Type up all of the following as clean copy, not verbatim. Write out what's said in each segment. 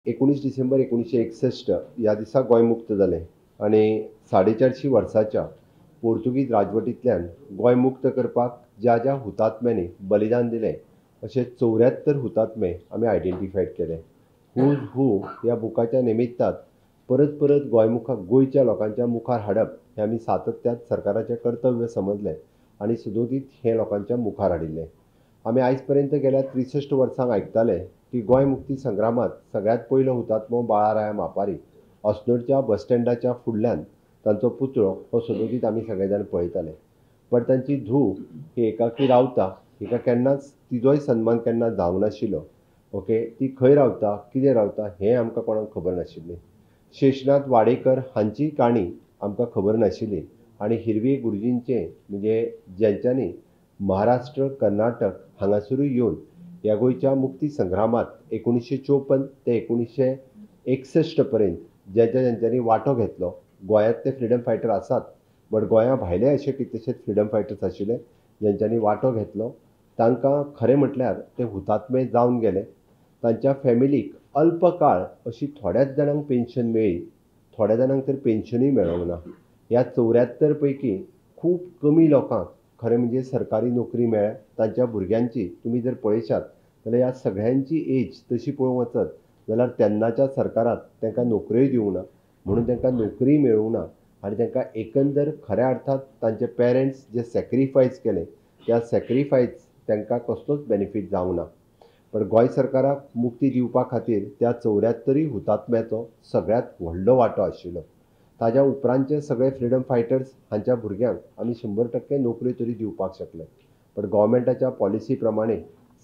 19 डिसेंबर 1961 या दिसा गोंय मुक्त जालें आनी 450 वर्साच्या पोर्तुगीज राजवटींतल्यान गोंय मुक्त करपाक ज्या ज्या हुतात्म्यांनी बलिदान दिलें अशे 74 हुतात्मे आमी आयडेंटिफायड केले. हूज हू ह्या बुकाच्या निमित्तान परत परत गोंयच्या लोकांच्या मुखार हाडप हें आमी सातत्यान सरकाराचें कर्तव्य समजलें आनी सदोदीत हें लोकांच्या मुखार हाडिल्लें. आमी आयज पर्यंत गेल्या 63 वर्सांक आयकताले की गोंय मुक्ती संग्रामांत सगळ्यात पयलो हुतात्मो बाळाराया मापारी अस्नोडच्या बस स्टँडाच्या फुडल्यान तांचो पुतळो हो सदोदीत आमी सगळे जाण पळयताले. पण तांची धूव ही एकाकी रावता, हिका केन्नाच तिजोय सन्मान केन्ना जावंक नाशिल्लो. ओके, ती खंय रावता, कितें रावता हें आमकां कोणाक खबर नाशिल्लें. शेषनाथ वाडेकर हांची काणी आमकां खबर नाशिल्ली आनी हिरवी गुरुजींचे म्हणजे जेंच्यांनी महाराष्ट्र कर्नाटक हांगासरूय येवन ह्या गोंयच्या मुक्ती संग्रामांत 1954 ते 1961 पर्यंत ज्यांच्यांनी वांटो घेतलो. गोंयांतले फ्रिडम फायटर आसात, बट गोंया भायले अशे कितलेशेच फ्रिडम फायटर्स आशिल्ले ज्यांच्यांनी वांटो घेतलो. तांकां खरें म्हटल्यार ते हुतात्मे जावन गेले. तांच्या फॅमिलीक अल्प काळ अशी थोड्याच जाणांक पेन्शन मेळ्ळी, थोड्या जाणांक तर पेन्शनूय मेळोंक ना. ह्या 74 पैकी खूब कमी लोकांक खरें म्हणजे सरकारी नोकरी मेळ्ळ्या. तांच्या भुरग्यांची तुमी जर पळयशात जाल्यार ह्या सगळ्यांची एज तशी पळोवंक वचत जाल्यार तेन्नाच्या सरकारान तांकां नोकऱ्योय दिवंक ना, म्हणून तांकां नोकरी मेळूंक ना आनी तांकां एकंदर खऱ्या अर्थात तांचे पेरंट्स जे सॅक्रिफायस केले त्या सॅक्रिफायस तांकां कसलोच बेनिफीट जावंक ना. पण गोंय सरकाराक मुक्ती दिवपा खातीर त्या 74 हुतात्म्याचो सगळ्यात व्हडलो वांटो आशिल्लो. ताज्या उपरांतचे सगळे फ्रिडम फायटर्स हांच्या भुरग्यांक आमी 100% नोकऱ्यो तरी दिवपाक शकले. पण गव्हर्मेंटाच्या पॉलिसी प्रमाणे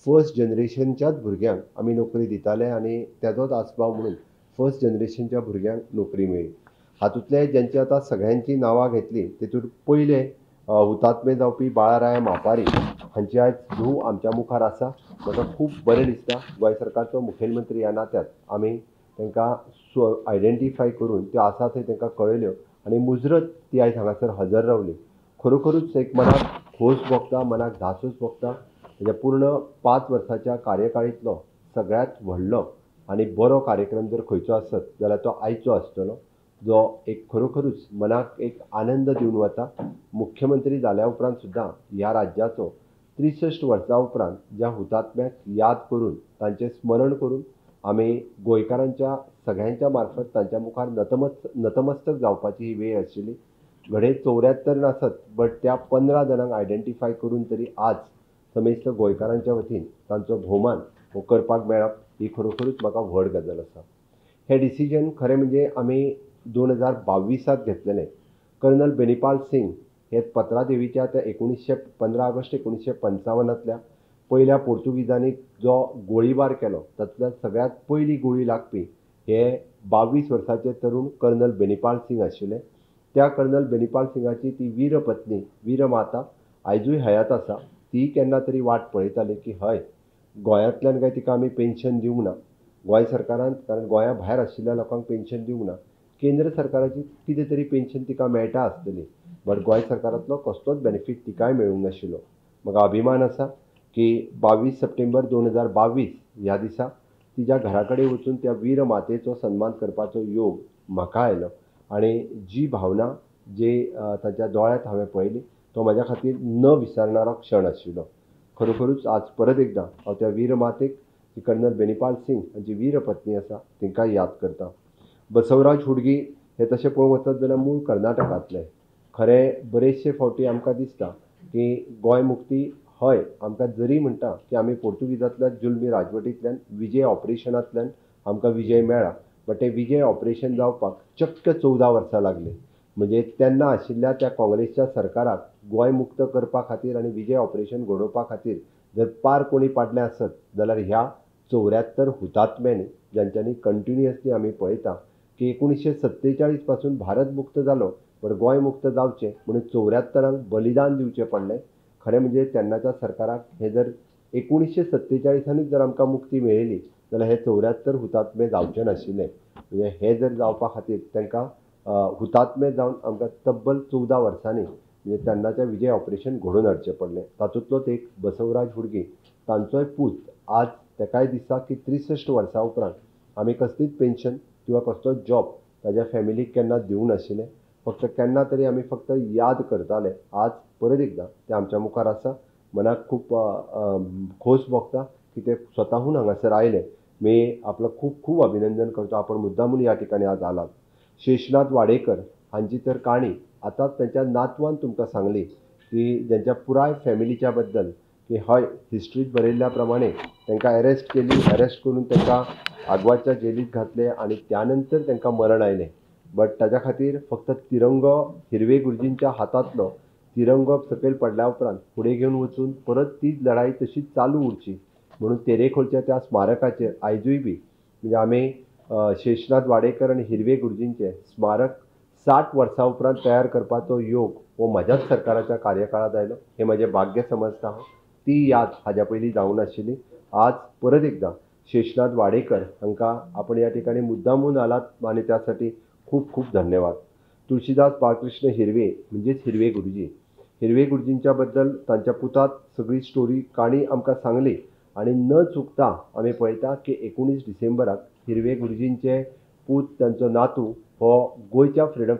फर्स्ट जनरेशनच्याच भुरग्यांक आमी नोकरी दिताले आनी तेजोच आस्पाव म्हणून फर्स्ट जनरेशनच्या भुरग्यांक नोकरी मेळ्ळी. हातूंतले जेंची आतां सगळ्यांची नांवां घेतली तेतूंत पयले हुतात्मे जावपी बाळाराया मापारी हांची आयज धूव आमच्या मुखार आसा. म्हाका खूब बरें दिसता गोंय सरकारचो मुखेलमंत्री ह्या नात्यान आमी तांकां आयडेंटिफाय करून त्यो आसा थंय तांकां कळयल्यो आनी मुजरत ती आयज हांगासर हजर रावली. खरोखरूच एक मनाक खोस भोगता, मनाक धासूच भोगता. म्हणजे पूर्ण 5 वर्साच्या कार्यकाळींतलो सगळ्यात व्हडलो आनी बरो कार्यक्रम जर खंयचो आसत जाल्यार तो आयचो आसतलो, जो एक खरोखरूच मनाक एक आनंद दिवन वता. मुख्यमंत्री जाल्या उपरांत सुद्दां ह्या राज्याचो 63 वर्सां उपरांत ज्या हुतात्म्याक याद करून तांचें स्मरण करून आमी गोंयकारांच्या सगळ्यांच्या मार्फत तांच्या मुखार नतमस्तक जावपाची ही वेळ आशिल्ली. घडये 74 नासत, बट त्या 15 जाणांक आयडेंटिफाय करून तरी आज समेस्त गोंयकारांच्या वतीन तांचो भोवमान हो करपाक मेळप ही खरोखरूच म्हाका व्हड गजाल आसा. हें डिसिजन खरें म्हणजे आमी 2022 घेतलेलें. कर्नल बेनीपाल सिंग हे पत्रादेवीच्या त्या 15 ऑगस्ट 1955 पयल्या पोर्तुगीजांनी जो गोळीबार केलो तातूंतल्यान सगळ्यात पयली गोळी लागपी हे 22 वर्साचे तरूण कर्नल बेनीपाल सिंग आशिल्ले. त्या कर्नल बेनीपाल सिंगाची ती वीर पत्नी वीर माता आयजूय हयात आसा. ती केन्ना तरी वाट पळयताली की हय गोंयांतल्यान काय तिका आमी पेन्शन दिवंक ना, गोंय सरकारान कारण गोंया भायर आशिल्ल्या लोकांक पेन्शन दिवंक ना, केंद्र सरकाराची कितें तरी पेन्शन तिका मेळटा आसतली, बट गोंय सरकारांतलो कसलोच बेनिफीट तिकाय मेळूंक नाशिल्लो. म्हाका अभिमान आसा की 22 सप्टेंबर 2022 ह्या दिसा तिच्या घरा कडेन वचून त्या वीर मातेचो सन्मान करपाचो योग म्हाका आयलो आनी जी भावना जी ताच्या दोळ्यांत हांवें पळयली तो म्हाज्या खातीर न विसरणारो क्षण आशिल्लो. खरोखरूच आज परत एकदां हांव त्या वीर मातेक जी कर्नल बेनीपाल सिंग हांची वीर पत्नी आसा तांकां याद करता. बसवराज हुडगी हे तशें पळोवंक वचत जाल्यार मूळ कर्नाटकांतले. खरें बरेचशे फावटी आमकां दिसता की गोंय मुक्ती हय आमकां जरी म्हणटा की आमी पोर्तुगीजांतल्या जुल्मी राजवटींतल्यान विजय ऑपरेशनांतल्यान आमकां विजय मेळ्ळा, बट तें विजय ऑपरेशन जावपाक चक्क 14 वर्सां लागलीं. म्हणजे तेन्ना आशिल्ल्या त्या काँग्रेसच्या सरकाराक गोंय मुक्त करपा खातीर आनी विजय ऑपरेशन घडोवपा खातीर जर पार कोणी पाडलें आसत जाल्यार ह्या 74 हुतात्म्यांनी ज्यांच्यांनी कंटिन्युअसली आमी पळयता की 1947 पासून भारत मुक्त जालो, पण गोंय मुक्त जावचें म्हणून 74 बलिदान दिवचें पडलें. खरें म्हणजे तेन्नाच्या सरकाराक हे जर 1947 जर आमकां मुक्ती मेळिल्ली जाल्यार हे 74 हुतात्मे जावचे नाशिल्ले. म्हणजे हे जर जावपा खातीर तांकां हुतात्मे जावन आमकां तब्बल 14 वर्सांनी म्हणजे तेन्नाचें विजय ऑपरेशन घडोवन हाडचें पडलें. तातूंतलोच एक बसवराज हुडगी तांचोय पूत आज तेकाय दिसता की 63 वर्सां उपरांत आमी कसलीच पेन्शन किंवा कसलो जॉब ताज्या फॅमिलीक केन्ना दिवंक नाशिल्ले. फक्त केन्ना तरी आमी फक्त याद करताले. आज परत एकदां ते आमच्या मुखार आसा. मनाक खूब खोस भोगता की ते स्वताहून हांगासर आयले. मी आपलं खूप खूप अभिनंदन करतो. आपण मुद्दामून या ठिकाणी आज आलात. शेषनाथ वाडेकर हांची तर काणी आतांच त्यांच्या नातवान तुमकां सांगली की ज्यांच्या पुराय फॅमिलीच्या बद्दल की हय हिस्ट्रीत बरयल्ल्या प्रमाणे तांकां अरेस्ट केली. अरेस्ट करून तांकां आग्वादच्या जेलींत घातले आणि त्यानंतर तांकां मरण आयलें. बट ताज्या खातीर फक्त तिरंगो हिरवे गुरुजींच्या हातांतलो तिरंगो सकयल पडल्या उपरांत फुडें घेवन वचून परत तीच लढाई तशीच चालू उरची म्हणून तेरेखोलच्या त्या स्मारकाचेर आयजूय बी म्हणजे आमी शेषनाथ वाडेकर आनी हिरवे गुरुजींचे स्मारक 60 वर्सां उपरांत तयार करपाचो योग हो म्हज्याच सरकाराच्या कार्यकाळांत आयलो. हें म्हजें भाग्य समजता हांव. ती याद हाज्या पयलीं जावं नाशिल्ली. आज परत एकदां शेषनाथ वाडेकर हांकां आपण ह्या ठिकाणी मुद्दामून आलात आनी त्यासाठी खूप खूप धन्यवाद. तुळशीदास बाळकृष्ण हिरवे म्हणजेच हिरवे गुरुजी. हिरवे गुरुजींच्या बद्दल तांच्या पुतात सगळी स्टोरी काणी आमकां सांगली आणि न चुकता आमी पळयता की 19 डिसेंबराक हिरवे गुरुजींचे पूत तांचो नातू हो गोंयच्या फ्रिडम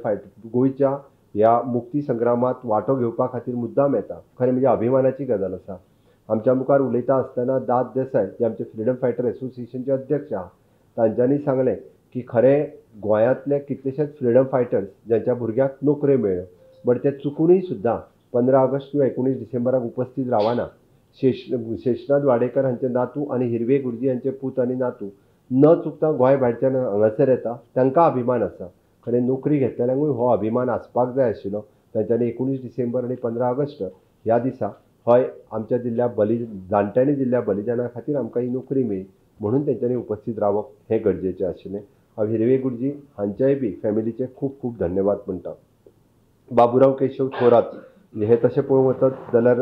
गोंयच्या ह्या मुक्ती संग्रामात वांटो घेवपा खातीर मुद्दाम येता. खरें म्हणजे अभिमानाची गजाल आसा. आमच्या मुखार उलयता आसतना दाद देसाय जे आमचे फ्रिडम फायटर एसोसिएशनचे अध्यक्ष आहा तांच्यांनी सांगलें की खरें गोंयांतले कितलेशेच फ्रिडम फायटर्स ज्यांच्या भुरग्यांक नोकऱ्यो मेळ्ळ्यो बट ते चुकूनय सुद्दां 15 ऑगस्ट किंवा 19 डिसेंबराक उपस्थित रावना. शेषनाथ वाडेकर हांचे नातू आनी हिरवे गुरुजी हांचे पूत आनी नातू न चुकता गोंय भायरच्यान हांगासर येता. तांकां अभिमान आसा. खरें नोकरी घेतलेल्यांकूय हो अभिमान आसपाक जाय आशिल्लो. तांच्यांनी 19 डिसेंबर आनी 15 ऑगस्ट ह्या दिसा हय आमच्या दिल्ल्या जाणट्यांनी दिल्ल्या बलिदाना खातीर आमकां ही नोकरी मेळ्ळी म्हणून तेंच्यांनी उपस्थित रावप हें गरजेचें आशिल्लें. हांव हिरवे गुरुजी हांच्याय बी फॅमिलीचे खूब खूब धन्यवाद म्हणटा. बाबुराव केशव थोरात हे तशें पळोवंक वचत जाल्यार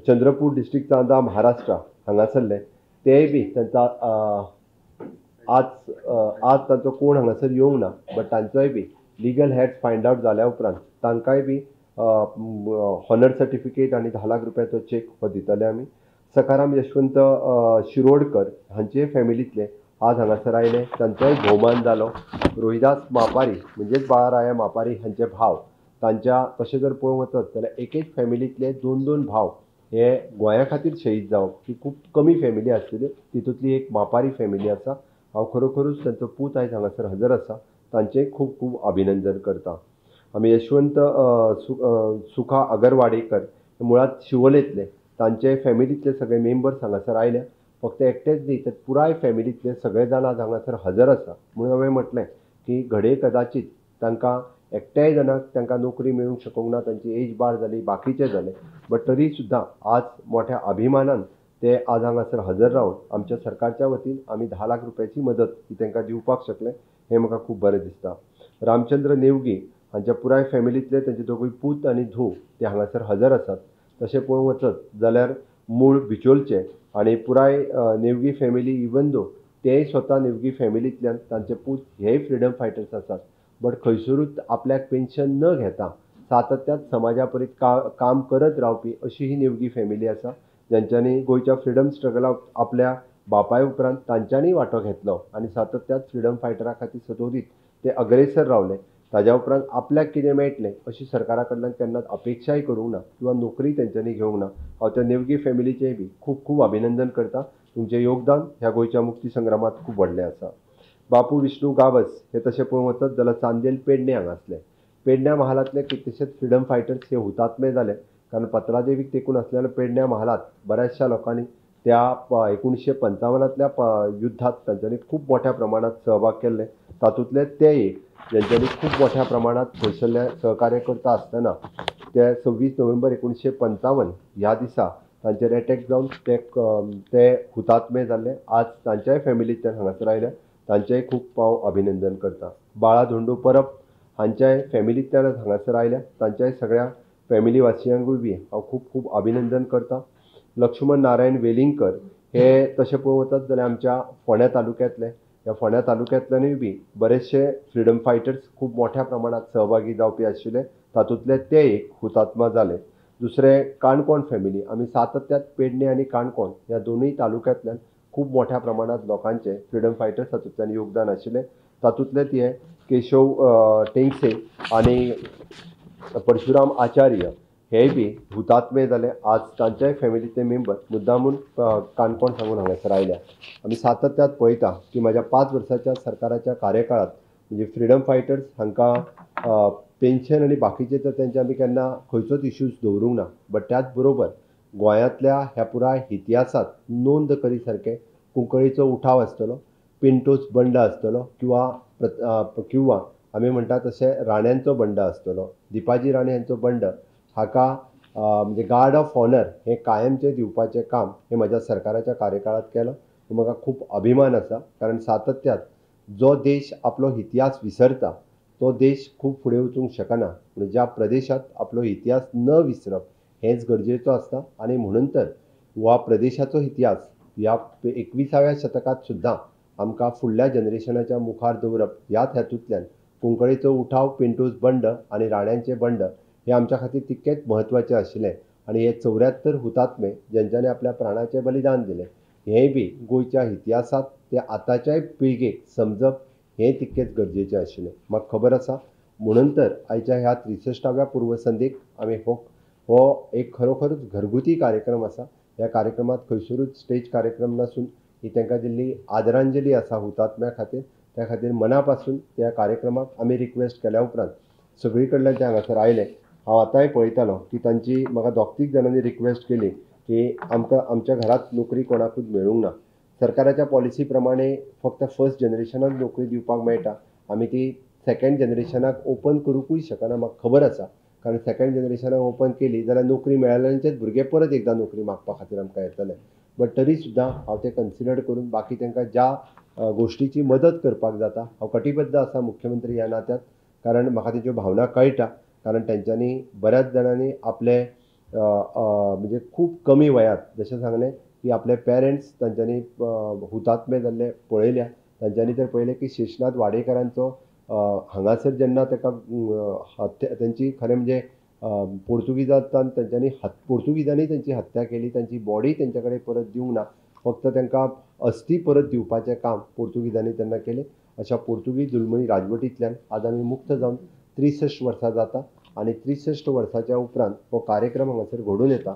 चंद्रपूर डिस्ट्रिक्ट चांदा महाराष्ट्रा हांगासरले तेय बी तांचा आज तांचो कोण हांगासर येवंक ना बट तांचोय बी लिगल हेड्स फायंड आवट जाल्या उपरांत तांकांय बी हॉनर सर्टिफिकेट आनी 10 लाख रुपयाचो चेक हो दितले आमी. सकाराम यशवंत शिरोडकर हांचे फॅमिलींतले आज हांगासर आयले. तांचोय भोवमान जालो. रोहिदास मापारी म्हणजेच बाळाराया मापारी हांचे भाव तांच्या तशें जर पळोवंक वचत जाल्यार एक फॅमिलींतले 2 भाव हे गोंया खातीर शहीद जावप ही खूब कमी फॅमिली आसतली. तितूंतली एक मापारी फॅमिली आसा. हांव खरोखरूच तांचो पूत आयज हांगासर हजर आसा. तांचें खूब खूब अभिनंदन करता. आमी यशवंत सुखा अगरवाडेकर मुळात शिवोलेंतले तांचे फॅमिलींतले सगळे मेंबर्स हांगासर आयले. फक्त एकटेच न्ही तर पुराय फॅमिलींतले सगळे जाण आज हांगासर हजर आसा. म्हणून हांवें म्हटलें की घडये कदाचित तांकां एकट्याय जाणाक तांकां नोकरी मेळूंक शकूंक ना. तांची एज बार जाली बाकीचे जाले बट तरी सुद्दां आज मोठ्या अभिमानान ते आज हांगासर हजर रावन आमच्या सरकारच्या वतीन आमी 10 लाख रुपयाची मदत ही तांकां दिवपाक शकले हें म्हाका खूब बरें दिसता. रामचंद्र नेवगी हांच्या पुराय फॅमिलींतले तांचे दोगूय पूत आनी धूव ते हांगासर हजर आसात. तशें पळोवंक वचत जाल्यार मूळ बिचोलचे आनी पुराय नेवगी फॅमिली इवन दो तेय स्वता नेवगी फॅमिलींतल्यान तांचे पूत हेय फ्रिडम फायटर्स आसात बट खंयसरूच आपल्याक पेन्शन न घेता सातत्यान समाजा परीत काम करत रावपी अशी ही नेवगी फॅमिली आसा ज्यांच्यांनी गोंयच्या फ्रिडम स्ट्रगलाक आपल्या बापाय उपरांत तांच्यांनी वांटो घेतलो आनी सातत्यान फ्रिडम फायटरा खातीर सतोदीत ते अग्रेसर रावले. ताज्या उपरांत आपल्याक कितें मेळटलें अशी सरकारा कडल्यान केन्नाच अपेक्षाय करूंक ना किंवा नोकरी तेंच्यांनी घेवंक ना. हांव त्या नेवगी फॅमिलीचेय बी खूब खूब अभिनंदन करता. तुमचें योगदान ह्या गोंयच्या मुक्ती संग्रामांत खूब व्हडलें आसा. बापू विष्णू गावस हे तशें पळोवंक वचत जाल्यार चांदेल पेडणे हांगासले. पेडण्या महालांतले कितलेशेच फ्रिडम फायटर्स हे हुतात्मे जाले कारण पत्रादेवीक तेंकून आसलेल्या पेडण्या महालांत बऱ्याचशा लोकांनी त्या 1955तल्या युद्धांत तांच्यांनी खूब मोठ्या प्रमाणात सहभाग केल्ले. तातूंतले ते एक ज्यांच्यांनी खूब मोठ्या प्रमाणात थंयसरले सहकार्य करता आसतना ते 26 नोव्हेंबर 1955 ह्या दिसा तांचेर एटॅक जावन ते हुतात्मे जाल्ले. आज तांच्याय फॅमिलींतल्यान हांगासर आयल्या. तांचेंय खूब हांव अभिनंदन करता. बाळा धोंडू परब हांच्याय फॅमिलींतल्यान हांगासर आयल्या. तांच्याय सगळ्या फॅमिली वासियांकूय बी हांव खूब खूब अभिनंदन करता. लक्ष्मण नारायण वेलिंगकर हे तशें पळोवंक वचत जाल्यार आमच्या फोंड्या तालुक्यांतले. ह्या फोंड्या तालुक्यांतल्यानूय बी बरेचशे फ्रिडम फायटर्स खूब मोठ्या प्रमाणात सहभागी जावपी आशिल्ले. तातूंतले ते एक हुतात्मा जाले. दुसरे काणकोण फॅमिली. आमी सातत्यान पेडणे आनी काणकोण ह्या दोनूय तालुक्यांतल्यान खूप मोठ्या प्रमाणात लोकांचे फ्रीडम फायटर्स हातूंतल्यान योगदान आशिल्लें. तातूंतलेच हे केशव टेंगसे आनी परशुराम आचार्य हे बी हुतात्मे जाले. आज तांच्याय फॅमिलीचे मेंबर मुद्दामून काणकोण सांगून हांगासर आयल्या. आमी सातत्यात पळयता की म्हाज्या 5 वर्साच्या सरकाराच्या कार्यकाळात म्हणजे फ्रीडम फायटर्स हांकां पेन्शन आनी बाकीचे तर तेंचे आमी केन्ना खंयचोच इश्यूज दवरूंक ना. बट त्याच बरोबर गोंयांतल्या ह्या पुराय इतिहासांत नोंद करी सारके कुंकळीचो उठाव आसतलो, पिंटोस बंड आसतलो किंवा आमी म्हणटा तशें राण्यांचो बंड आसतलो. दिपाजी राणे हांचो बंड हाका म्हणजे गार्ड ऑफ ऑनर हे कायमचे दिवपाचें काम हे म्हाज्या सरकाराच्या कार्यकाळात केलं. म्हाका खूब अभिमान आसा, कारण सातत्यात जो देश आपलो इतिहास विसरता तो देश खूब फुडें वचूंक शकना. पूण ज्या प्रदेशात आपलो इतिहास न विसरप हेच गरजेचो आसता. आनी म्हणून तर ह्या प्रदेशाचो इतिहास ह्या 21व्या शतकात सुद्दां आमकां फुडल्या जनरेशनाच्या मुखार दवरप ह्याच हेतूंतल्यान कुंकळीचो उठाव, पिंटूस बंड आनी राण्यांचे बंड हे आमच्या खातीर तितकेच म्हत्वाचें आशिल्लें. आनी हे 74 हुतात्मे जेंच्यांनी आपल्या प्राणाचें बलिदान दिलें हेंय बी गोंयच्या इतिहासांत ते आतांच्याय पिळगेक समजप हें तितकेच गरजेचें आशिल्लें. म्हाका खबर आसा, म्हणून तर आयच्या ह्या 63व्या पूर्वसंध्येक आमी हो एक खरोखरच घरगुती कार्यक्रम आसा. ह्या कार्यक्रमात खंयसरूच स्टेज कार्यक्रम नासून ही तांकां दिल्ली आदरांजली आसा हुतात्म्या खातीर. त्या खातीर मना पासून त्या कार्यक्रमाक आमी रिक्वेस्ट केल्या उपरांत सगळी कडल्यान ते हांगासर आयले. हांव आतांय पळयतालो की तांची म्हाका दोग-तीग जाणांनी रिक्वेस्ट केली की आमकां आमच्या घरांत नोकरी कोणाकूच मेळूंक ना. सरकाराच्या पॉलिसी प्रमाणे फक्त फर्स्ट जनरेशनाक नोकरी दिवपाक मेळटा. आमी ती सेकंड जनरेशनाक ओपन करूंकूय शकना, म्हाका खबर आसा. कारण सेकंड जनरेशनाक ओपन केली जाल्यार नोकरी मेळयल्यांचेच भुरगे परत एकदां नोकरी मागपा खातीर आमकां येतले. बट तरी सुद्दां हांव तें कन्सिडर करून बाकी तांकां ज्या गोश्टीची मदत करपाक जाता हांव कटिबद्द आसा मुख्यमंत्री ह्या नात्यात. कारण म्हाका तेच्यो भावना कळटा. कारण तेंच्यांनी बऱ्याच जाणांनी आपले म्हणजे खूब कमी वयात जशें सांगलें की आपले पेरंट्स तांच्यांनी हुतात्मे जाल्ले पळयल्या. तांच्यांनी तर पळयलें की शेषनाथ वाडेकरांचो हांगासर जेन्ना ताका तेंची खरें म्हणजे पोर्तुगीजांनी तेंची हत्या केली. तांची बॉडी तेंच्या कडेन परत दिवंक ना. फक्त तांकां अस्थी परत दिवपाचें काम पोर्तुगीजांनी तेन्ना केलें. अशा पोर्तुगीज जुलमी राजवटींतल्यान आज आमी मुक्त जावन 63 वर्सां जाता. आनी 63 वर्साच्या उपरांत हो कार्यक्रम हांगासर घडून येता.